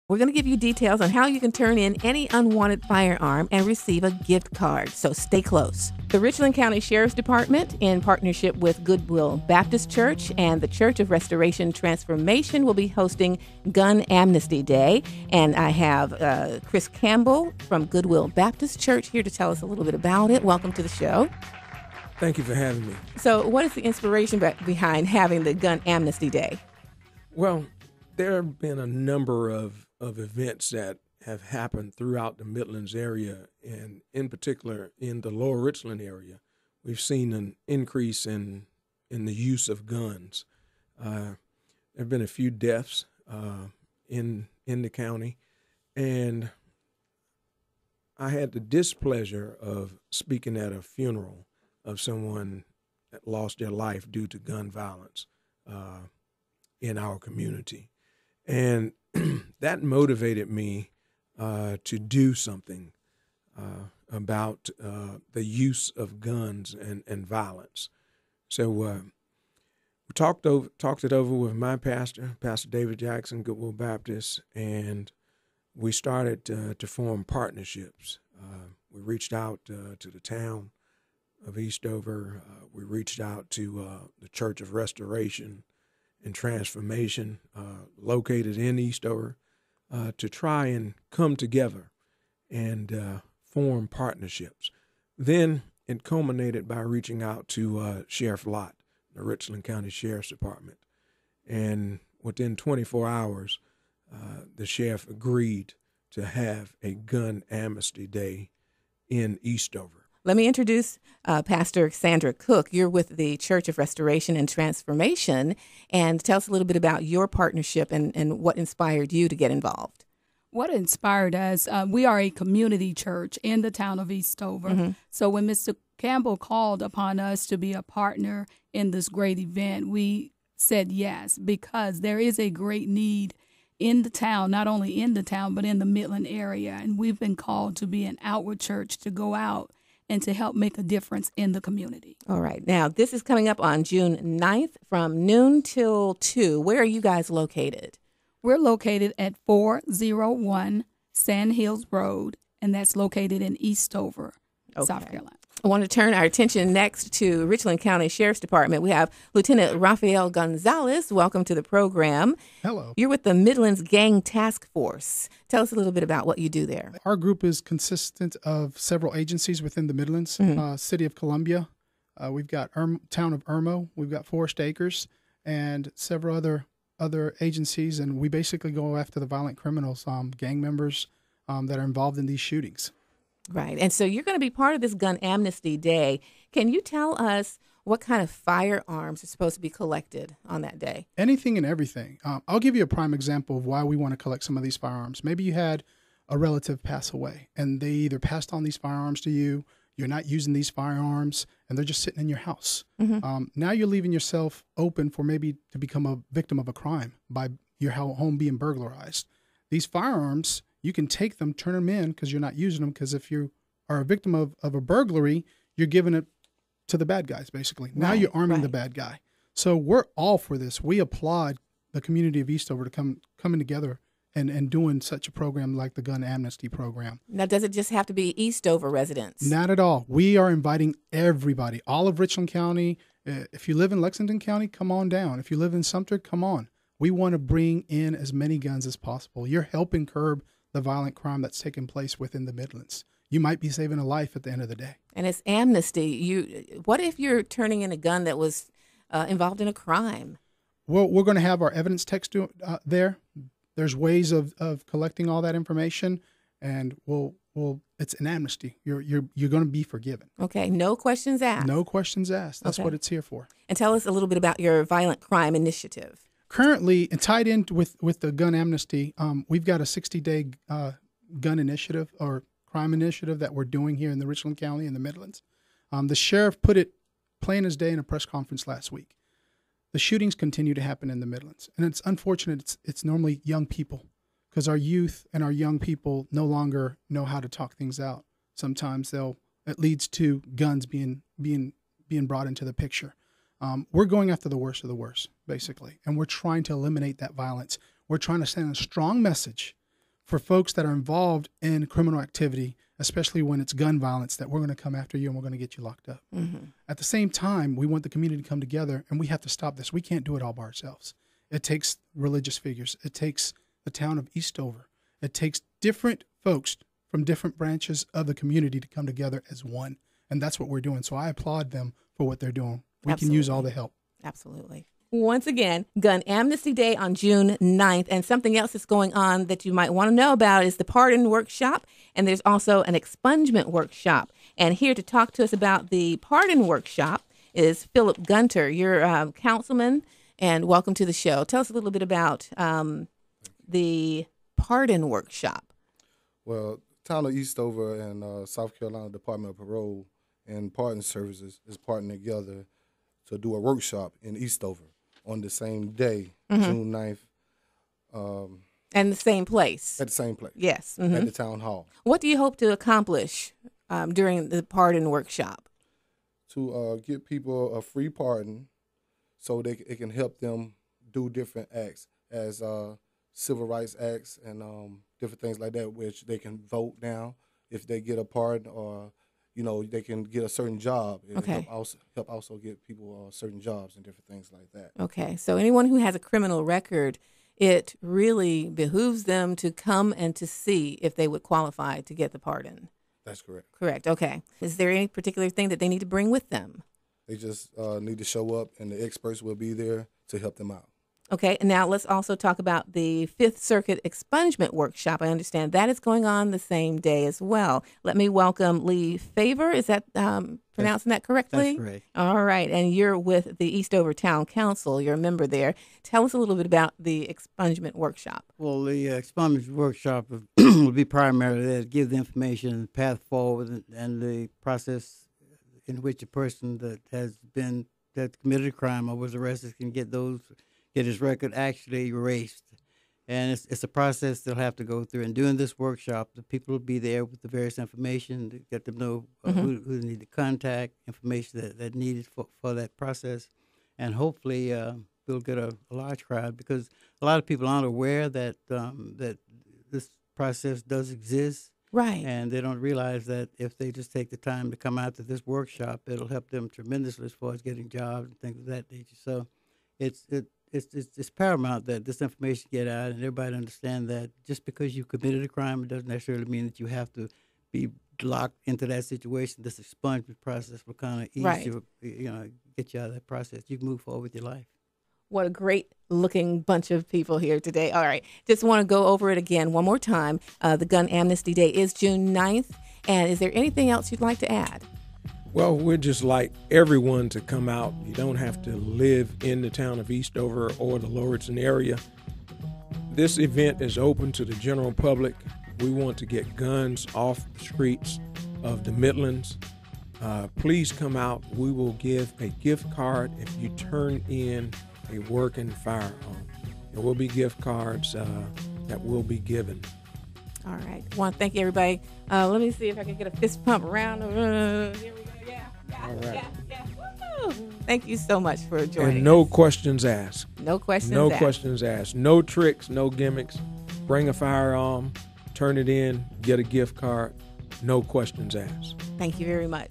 We're going to give you details on how you can turn in any unwanted firearm and receive a gift card, so stay close. The Richland County Sheriff's Department, in partnership with Goodwill Baptist Church and the Church of Restoration Transformation, will be hosting Gun Amnesty Day. And I have Chris Campbell from Goodwill Baptist Church here to tell us a little bit about it. Welcome to the show. Thank you for having me. So what is the inspiration behind having the Gun Amnesty Day? Well, there have been a number of events that have happened throughout the Midlands area, and in particular in the Lower Richland area. We've seen an increase in the use of guns. There have been a few deaths in the county, and I had the displeasure of speaking at a funeral of someone that lost their life due to gun violence in our community. And that motivated me to do something about the use of guns and violence. So we talked it over with my pastor, Pastor David Jackson, Goodwill Baptist, and we started to form partnerships. We reached out to the town of Eastover. We reached out to the Church of Restoration and Transformation, located in Eastover, to try and come together and form partnerships. Then it culminated by reaching out to Sheriff Lott, the Richland County Sheriff's Department. And within 24 hours, the sheriff agreed to have a Gun Amnesty Day in Eastover. Let me introduce Pastor Sandra Cook. You're with the Church of Restoration and Transformation, and tell us a little bit about your partnership and what inspired you to get involved. What inspired us, we are a community church in the town of Eastover. Mm-hmm. So when Mr. Campbell called upon us to be a partner in this great event, we said yes, because there is a great need in the town, not only in the town, but in the Midland area. And we've been called to be an outward church, to go out and to help make a difference in the community. All right. Now, this is coming up on June 9th from noon till 2. Where are you guys located? We're located at 401 Sand Hills Road, and that's located in Eastover, South Carolina. I want to turn our attention next to Richland County Sheriff's Department. We have Lieutenant Rafael Gonzalez. Welcome to the program. Hello. You're with the Midlands Gang Task Force. Tell us a little bit about what you do there. Our group is consistent of several agencies within the Midlands. City of Columbia. We've got Town of Irmo. We've got Forest Acres and several other agencies. And we basically go after the violent criminals, gang members that are involved in these shootings. Right. And so you're going to be part of this Gun Amnesty Day. Can you tell us what kind of firearms are supposed to be collected on that day? Anything and everything. I'll give you a prime example of why we want to collect some of these firearms. Maybe you had a relative pass away, and they either passed on these firearms to you, you're not using these firearms, and they're just sitting in your house. Mm-hmm. Now you're leaving yourself open for maybe to become a victim of a crime by your home being burglarized. These firearms, you can take them, turn them in because you're not using them, because if you are a victim of a burglary, you're giving it to the bad guys, basically. Now you're arming the bad guy. So we're all for this. We applaud the community of Eastover to coming together and doing such a program like the Gun Amnesty program. Now, does it just have to be Eastover residents? Not at all. We are inviting everybody, all of Richland County. If you live in Lexington County, come on down. If you live in Sumter, come on. We want to bring in as many guns as possible. You're helping curb the violent crime that's taking place within the Midlands. You might be saving a life at the end of the day. And it's amnesty. What if you're turning in a gun that was involved in a crime? Well, we're going to have our evidence text there. There's ways of collecting all that information, and it's an amnesty. You're going to be forgiven. Okay, no questions asked. No questions asked. That's what it's here for. And tell us a little bit about your violent crime initiative. Currently, and tied in with the Gun Amnesty, we've got a 60-day gun initiative or crime initiative that we're doing here in the Richland County in the Midlands. The sheriff put it plain as day in a press conference last week. The shootings continue to happen in the Midlands, and it's unfortunate. It's normally young people, because our youth and our young people no longer know how to talk things out. Sometimes it leads to guns being brought into the picture. We're going after the worst of the worst, basically, and we're trying to eliminate that violence. We're trying to send a strong message for folks that are involved in criminal activity, especially when it's gun violence, that we're going to come after you and we're going to get you locked up. Mm-hmm. At the same time, we want the community to come together, and we have to stop this. We can't do it all by ourselves. It takes religious figures. It takes the town of Eastover. It takes different folks from different branches of the community to come together as one. And that's what we're doing. So I applaud them for what they're doing. We Absolutely. can use all the help. Absolutely. Once again, Gun Amnesty Day on June 9th. And something else that's going on that you might want to know about is the Pardon Workshop. And there's also an expungement workshop. And here to talk to us about the Pardon Workshop is Philip Gunter. You're a councilman, and welcome to the show. Tell us a little bit about the Pardon Workshop. Well, town of Eastover and South Carolina Department of Parole and Pardon Services is partnering together to do a workshop in Eastover on the same day, June 9th. And the same place. At the same place. Yes. Mm-hmm. At the town hall. What do you hope to accomplish during the Pardon Workshop? To give people a free pardon so it can help them do different acts as civil rights acts and different things like that, which they can vote now if they get a pardon, or they can get a certain job. Okay. Help also get people certain jobs and different things like that. Okay. So anyone who has a criminal record, it really behooves them to come and to see if they would qualify to get the pardon. That's correct. Correct. Okay. Is there any particular thing that they need to bring with them? They just need to show up, and the experts will be there to help them out. Okay, and now let's also talk about the Fifth Circuit Expungement Workshop. I understand that is going on the same day as well. Let me welcome Lee Favor. Is that pronouncing that correctly? That's correct. All right, and you're with the Eastover Town Council. You're a member there. Tell us a little bit about the Expungement Workshop. Well, the expungement workshop will be primarily there to give the information, the path forward, and the process in which a person that committed a crime or was arrested can get his record actually erased. And it's a process they'll have to go through. And during this workshop, the people will be there with the various information to get them know who they need to contact, information that needed for that process. And hopefully we'll get a large crowd, because a lot of people aren't aware that that this process does exist. Right. And they don't realize that if they just take the time to come out to this workshop, it'll help them tremendously as far as getting jobs and things of that nature. So it's paramount that this information get out and everybody understand that just because you committed a crime, it doesn't necessarily mean that you have to be locked into that situation. This expungement process will kind of ease you, get you out of that process. You can move forward with your life. What a great looking bunch of people here today. All right. Just want to go over it again one more time. The Gun Amnesty Day is June 9th. And is there anything else you'd like to add? Well, we'd just like everyone to come out. You don't have to live in the town of Eastover or the Lower Richland area. This event is open to the general public. We want to get guns off the streets of the Midlands. Please come out. We will give a gift card if you turn in a working firearm. There will be gift cards that will be given. All right. I want to thank everybody. Let me see if I can get a fist pump around. Here we go. Yeah. All right. Yeah. Woo! Thank you so much for joining And no us. questions asked. No questions No asked. questions asked. No tricks, no gimmicks. Bring a firearm, turn it in, get a gift card. No questions asked. Thank you very much.